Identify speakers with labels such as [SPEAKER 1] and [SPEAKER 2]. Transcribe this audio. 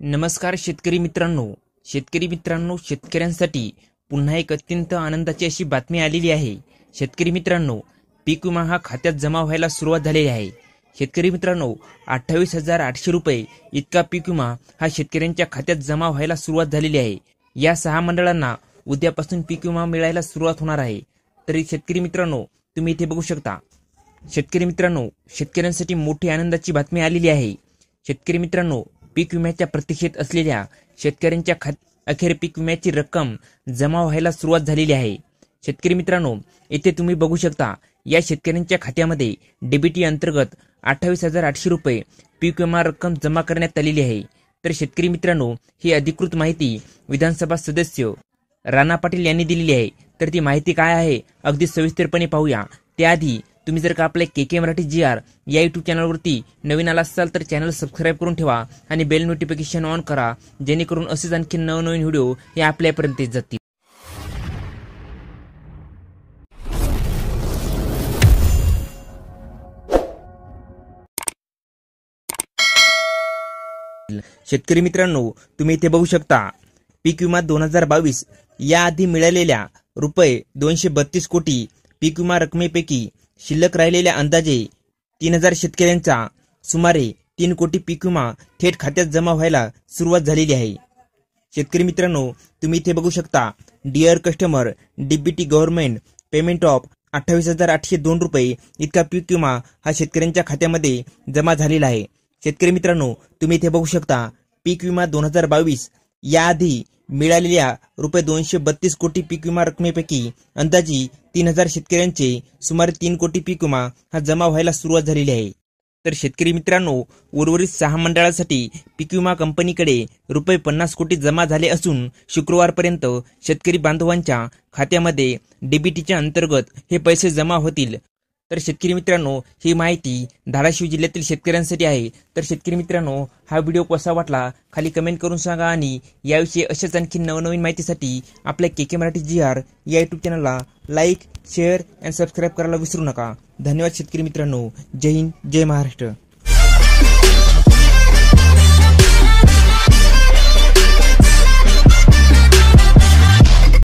[SPEAKER 1] नमस्कार शेतकरी मित्रांनो, शेतकऱ्यांसाठी पुन्हा एक अत्यंत आनंदाची अशी बातमी आलेली आहे। शेतकरी मित्रांनो, पीक विमा हा खात्यात जमा व्हायला सुरुवात झालेली आहे। शेतकरी मित्रांनो, 28,800 रुपये इतका पीक विमा हा शेतकऱ्यांच्या खात्यात जमा व्हायला सुरुवात झालेली आहे। या 6 मंडळांना उद्यापासून पीक विमा मिळायला सुरुवात होणार आहे। तरी शेतकरी मित्रांनो, तुम्ही इथे बघू शकता। शेतकरी मित्रांनो, शेतकऱ्यांसाठी मोठी आनंदाची बातमी आलेली आहे। शेतकरी मित्रांनो, पीक विम्याच्या प्रतीक्षेत असलेल्या शेतकऱ्यांच्या अखेर पीक विम्याची रक्कम जमा व्हायला सुरुवात झालेली आहे। शेतकरी मित्रांनो, इथे तुम्ही बघू शकता, या शेतकऱ्यांच्या खात्यामध्ये डीबीटी अंतर्गत 28,800 रुपये पीक विमा रक्कम जमा करण्यात आलेली आहे। तर शेतकरी मित्रांनो, ही अधिकृत माहिती विधानसभा सदस्य राणा पाटील यांनी दिलेली आहे। तर ती माहिती काय आहे अगदी सविस्तरपणे पाहूया। त्याआधी तुम्ही जर का आपल्या केके मराठी GR या YouTube चॅनलवरती नवीन आला असाल तर चॅनल सबस्क्राईब करून ठेवा आणि बेल नोटिफिकेशन ऑन करा, जेणेकरून असेच आणखी नवनवीन व्हिडिओ हे आपल्यापर्यंत येत जातील। शेतकरी मित्रांनो, तुम्ही इथे बघू शकता, पीक विमा 2022 याआधी मिळालेल्या रुपये 232 कोटी पीक विमा रकमेपैकी शिल्लक राहिलेल्या अंदाजे 3000 शेतकऱ्यांचा सुमारे 3 कोटी पीक विमा थेट खात्यात जमा व्हायला सुरुवात झालेली आहे। शेतकरी मित्रांनो, तुम्ही इथे बघू शकता, dear customer, DBT government payment of 28,802 रुपये इतका पीक विमा हा शेतकऱ्यांच्या खात्यामध्ये जमा झालेला आहे। शेतकरी मित्रांनो, तुम्ही इथे बघू शकता, पीक विमा 2022 याआधी मिळालेल्या रुपये 232 कोटी पीक विमा रकमेपैकी अंदाजी 3000 शेतकऱ्यांचे सुमारे 3 कोटी पीक विमा हा जमा व्हायला सुरुवात झालेली आहे। तर शेतकरी मित्रांनो, उर्वरित 6 मंडळासाठी पीक विमा कंपनीकडे रुपये 50 कोटी जमा झाले असून शुक्रवारपर्यंत शेतकरी बांधवांच्या खात्यामध्ये डीबीटीच्या अंतर्गत हे पैसे जमा होतील। तर शेतकरी मित्रांनो, ही माहिती धाराशिव जिल्ह्यातील शेतकऱ्यांसाठी आहे। तर शेतकरी मित्रांनो, हा व्हिडिओ कसा वाटला खाली कमेंट करून सांगा आणि याविषयी अशाच आणखी नवनवीन माहितीसाठी आपल्या केके मराठी GR या YouTube चॅनलला लाईक, शेअर आणि सबस्क्राईब करायला विसरू नका। धन्यवाद शेतकरी मित्रांनो। जय हिंद, जय महाराष्ट्र।